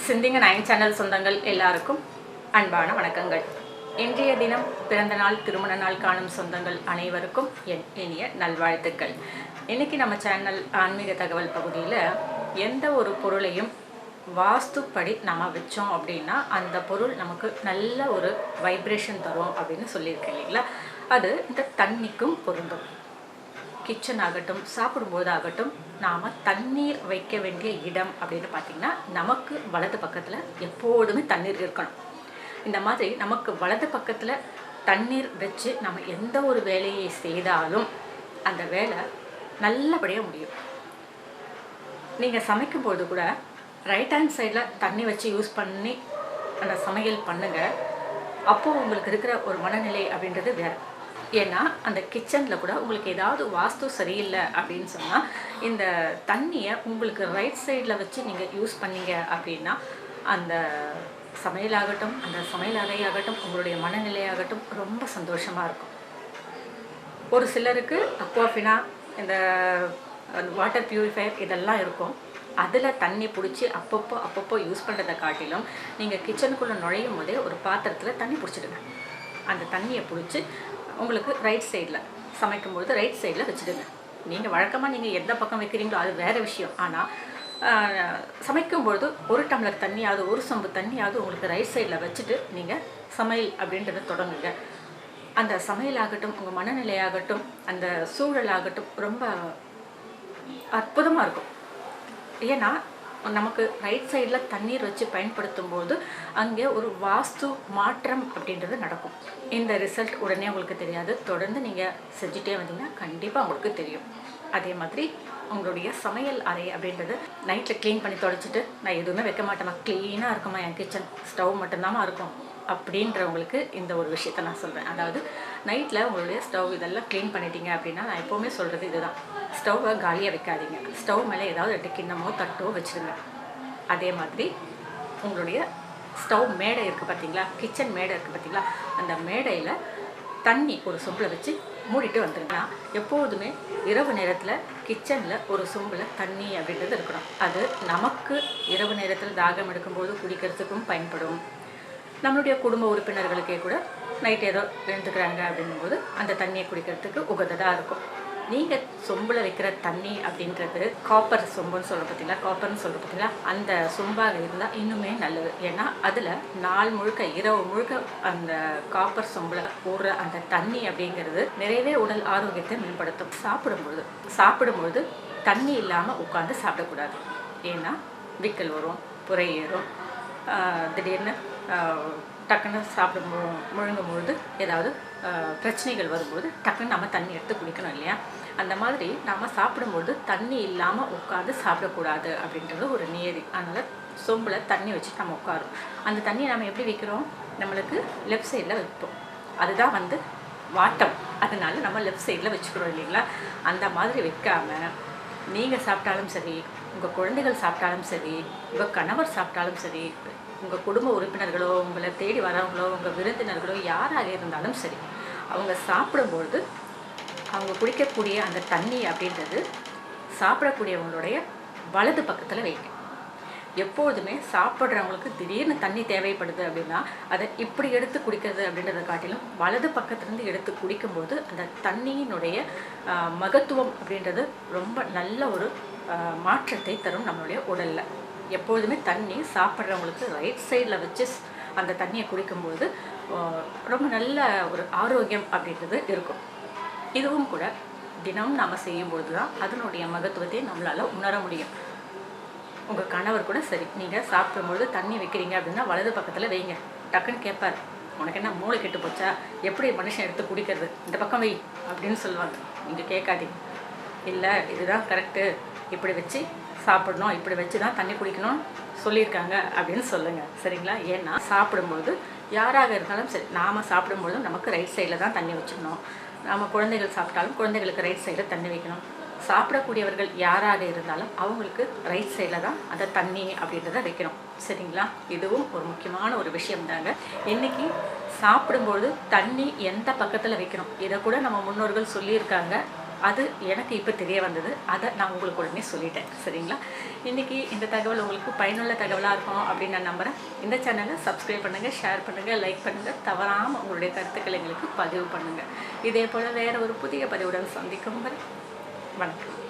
சிந்திங்க nine channel சொந்தங்கள் எல்லாருக்கும் அன்பான வணக்கங்கள். இன்றைய தினம் பிறந்த நாள் திருமண நாள் காணும் சொந்தங்கள் அனைவருக்கும் என் இனிய நல்வாழ்த்துக்கள். இன்னைக்கு நம்ம சேனல் ஆன்மீக தகவல் பகுதியில் எந்த ஒரு பொருளையும் வாஸ்துப்படி நம்ம வச்சோம் அப்படின்னா அந்த பொருள் நமக்கு நல்ல ஒரு வைப்ரேஷன் தரும் அப்படின்னு சொல்லியிருக்கேன் இல்லைங்களா. அது இந்த தண்ணிக்கும் பொருந்தும். கிச்சன் ஆகட்டும், சாப்பிடும்போது ஆகட்டும், நாம் தண்ணீர் வைக்க வேண்டிய இடம் அப்படின்னு பார்த்திங்கன்னா நமக்கு வலது பக்கத்தில் எப்போதுமே தண்ணீர் இருக்கணும். இந்த மாதிரி நமக்கு வலது பக்கத்தில் தண்ணீர் வச்சு நம்ம எந்த ஒரு வேலையை செய்தாலும் அந்த வேலை நல்லபடியாக முடியும். நீங்கள் சமைக்கும்போது கூட ரைட் ஹேண்ட் சைடில் தண்ணி வச்சு யூஸ் பண்ணி அந்த சமையல் பண்ணுங்கள். அப்போது உங்களுக்கு இருக்கிற ஒரு மனநிலை அப்படின்றது வேறு. ஏன்னா அந்த கிச்சனில் கூட உங்களுக்கு ஏதாவது வாஸ்து சரியில்லை அப்படின்னு சொன்னால் இந்த தண்ணியை உங்களுக்கு ரைட் சைடில் வச்சு நீங்கள் யூஸ் பண்ணீங்க அப்படின்னா அந்த சமையலாகட்டும், அந்த சமையல் அறையாகட்டும், உங்களுடைய மனநிலையாகட்டும் ரொம்ப சந்தோஷமாக இருக்கும். ஒரு சிலருக்கு அக்வாஃபினா, இந்த வாட்டர் பியூரிஃபையர் இதெல்லாம் இருக்கும். அதில் தண்ணி பிடிச்சி அப்பப்போ யூஸ் பண்ணுறதை காட்டிலும் நீங்கள் கிச்சனுக்குள்ளே நுழையும் போதே ஒரு பாத்திரத்தில் தண்ணி பிடிச்சிடுங்க. அந்த தண்ணியை பிடிச்சி உங்களுக்கு ரைட் சைடில் சமைக்கும்பொழுது ரைட் சைடில் வச்சுடுங்க. நீங்கள் வழக்கமாக நீங்கள் எந்த பக்கம் வைக்கிறீங்களோ அது வேறு விஷயம். ஆனால் சமைக்கும்பொழுது ஒரு டம்ளர் தண்ணியாவது, ஒரு சொம்பு தண்ணியாவது உங்களுக்கு ரைட் சைடில் வச்சுட்டு நீங்கள் சமையல் அப்படின்றத தொடங்குங்க. அந்த சமையலாகட்டும், உங்கள் மனநிலையாகட்டும், அந்த சூழலாகட்டும் ரொம்ப அற்புதமாக இருக்கும். ஏன்னா நமக்கு ரைட் சைடில் தண்ணீர் வச்சு பயன்படுத்தும் போது அங்கே ஒரு வாஸ்து மாற்றம் அப்படின்றது நடக்கும். இந்த ரிசல்ட் உடனே உங்களுக்கு தெரியாது. தொடர்ந்து நீங்கள் செஞ்சுட்டே வந்தீங்கன்னா கண்டிப்பாக உங்களுக்கு தெரியும். அதே மாதிரி உங்களுடைய சமையல் அறை அப்படின்றது நைட்டில் க்ளீன் பண்ணி தொடச்சிட்டு நான் எதுவுமே வைக்க மாட்டேமா, க்ளீனாக இருக்குமா என் கிச்சன், ஸ்டவ் மட்டும்தாம்மா இருக்கும் அப்படின்றவங்களுக்கு இந்த ஒரு விஷயத்த நான் சொல்கிறேன். அதாவது நைட்டில் உங்களுடைய ஸ்டவ் இதெல்லாம் க்ளீன் பண்ணிட்டீங்க அப்படின்னா நான் எப்போவுமே சொல்கிறது இதுதான், ஸ்டவ்வை காலியாக வைக்காதீங்க. ஸ்டவ் மேலே ஏதாவது 2 கிண்ணமோ தட்டோ வச்சுருங்க. அதே மாதிரி உங்களுடைய ஸ்டவ் மேடை இருக்குது பார்த்தீங்களா, கிச்சன் மேடை இருக்குது பார்த்தீங்களா, அந்த மேடையில் தண்ணி ஒரு சொம்பில் வச்சு மூடிட்டு வந்துருங்கன்னா எப்போதுமே இரவு நேரத்தில் கிச்சனில் ஒரு சொம்பில் தண்ணி அப்படின்றது இருக்கணும். அது நமக்கு இரவு நேரத்தில் தாகம் எடுக்கும்போது குடிக்கிறதுக்கும் பயன்படும். நம்மளுடைய குடும்ப உறுப்பினர்களுக்கே கூட நைட் ஏதோ எழுந்துக்கிறாங்க அப்படிங்கும்போது அந்த தண்ணியை குடிக்கிறதுக்கு உகந்ததாக இருக்கும். நீங்கள் சொம்பில் வைக்கிற தண்ணி அப்படின்றது காப்பர் சொம்புன்னு சொல்கிற பார்த்தீங்களா, காப்பர்னு சொல்கிற பார்த்தீங்களா, அந்த சொம்பாக இருந்தால் இன்னுமே நல்லது. ஏன்னா அதில் நாள் முழுக்க இரவு முழுக்க அந்த காப்பர் சொம்பில் போடுற அந்த தண்ணி அப்படிங்கிறது நிறையவே உடல் ஆரோக்கியத்தை மேம்படுத்தும். சாப்பிடும்பொழுது தண்ணி இல்லாமல் உட்காந்து சாப்பிடக்கூடாது. ஏன்னா விக்கல் வரும், புரை ஏறும், திடீர்னு டக்குன்னு முழுங்கும்பொழுது ஏதாவது பிரச்சனைகள் வரும்போது டக்குன்னு நம்ம தண்ணி எடுத்து குடிக்கணும் இல்லையா. அந்த மாதிரி நாம் சாப்பிடும்போது தண்ணி இல்லாமல் உட்காந்து சாப்பிடக்கூடாது அப்படின்றது ஒரு நியதி. அதனால் சொம்பில் தண்ணி வச்சு நம்ம உட்காரோம். அந்த தண்ணியை நம்ம எப்படி வைக்கிறோம், நம்மளுக்கு லெஃப்ட் சைடில் வைப்போம். அதுதான் வாட்டம். அதனால நம்ம லெஃப்ட் சைடில் வச்சுக்கிறோம் இல்லைங்களா. அந்த மாதிரி வைக்காமல் நீங்கள் சாப்பிட்டாலும் சரி, உங்கள் குழந்தைகள் சாப்பிட்டாலும் சரி, உங்கள் கணவர் சாப்பிட்டாலும் சரி, உங்கள் குடும்ப உறுப்பினர்களோ, உங்களை தேடி வரவங்களோ, உங்கள் விருந்தினர்களோ யாராக இருந்தாலும் சரி, அவங்க சாப்பிடும்பொழுது அவங்க குடிக்கக்கூடிய அந்த தண்ணி அப்படின்றது சாப்பிடக்கூடியவங்களுடைய வலது பக்கத்தில் வைங்க. எப்போதுமே சாப்பிட்றவங்களுக்கு திடீர்னு தண்ணி தேவைப்படுது அப்படின்னா அதை இப்படி எடுத்து குடிக்கிறது அப்படின்றத காட்டிலும் வலது பக்கத்துலேருந்து எடுத்து குடிக்கும்போது அந்த தண்ணியினுடைய மகத்துவம் அப்படின்றது ரொம்ப நல்ல ஒரு மாற்றத்தை தரும் நம்மளுடைய உடலில். எப்போதுமே தண்ணி சாப்பிட்றவங்களுக்கு ரைட் சைடில் வச்சு அந்த தண்ணியை குடிக்கும்போது ரொம்ப நல்ல ஒரு ஆரோக்கியம் அப்படின்றது இருக்கும். இதுவும் கூட தினம் நாம் செய்யும்போது தான் அதனுடைய மகத்துவத்தை நம்மளால் உணர முடியும். உங்கள் கணவர் கூட சரி, நீங்கள் சாப்பிடும்பொழுது தண்ணி வைக்கிறீங்க அப்படின்னா வலது பக்கத்தில் வைங்க. டக்குன்னு கேட்பார், உனக்கு என்ன மூளை கெட்டு போச்சா, எப்படி மனுஷன் எடுத்து குடிக்கிறது, இந்த பக்கம் வை அப்படின்னு சொல்லுவாங்க. நீங்கள் கேட்காதீங்க, இல்லை இதுதான் கரெக்டு, இப்படி வச்சு சாப்பிடணும், இப்படி வச்சு தான் தண்ணி குடிக்கணும் சொல்லியிருக்காங்க அப்படின்னு சொல்லுங்கள். சரிங்களா. ஏன்னா சாப்பிடும்போது யாராக இருந்தாலும் சரி, நாம் சாப்பிடும்பொழுதும் நமக்கு ரைட் சைடில் தான் தண்ணி வச்சுக்கணும். நம்ம குழந்தைகள் சாப்பிட்டாலும் குழந்தைகளுக்கு ரைட் சைடில் தண்ணி வைக்கணும். சாப்பிடக்கூடியவர்கள் யாராக இருந்தாலும் அவங்களுக்கு ரைட் சைடில் தான் அந்த தண்ணி அப்படின்றத வைக்கணும். சரிங்களா. இதுவும் ஒரு முக்கியமான ஒரு விஷயம் தாங்க. இன்றைக்கி சாப்பிடும்போது தண்ணி எந்த பக்கத்தில் வைக்கணும் இதை கூட நம்ம முன்னோர்கள் சொல்லியிருக்காங்க. அது எனக்கு இப்போ தெரிய வந்தது. அதை நான் உங்களுக்கு உடனே சொல்லிட்டேன். சரிங்களா? இன்றைக்கி இந்த தகவல் உங்களுக்கு பயனுள்ள தகவலாக இருக்கும் அப்படின்னு நான் நம்புகிறேன். இந்த சேனலை சப்ஸ்கிரைப் பண்ணுங்கள், ஷேர் பண்ணுங்கள், லைக் பண்ணுங்கள். தவறாமல் உங்களுடைய கருத்துக்களை எங்களுக்கு பதிவு பண்ணுங்கள். இதே போல் வேறு ஒரு புதிய பதிவுடன் சந்திக்கும் வரை வணக்கம்.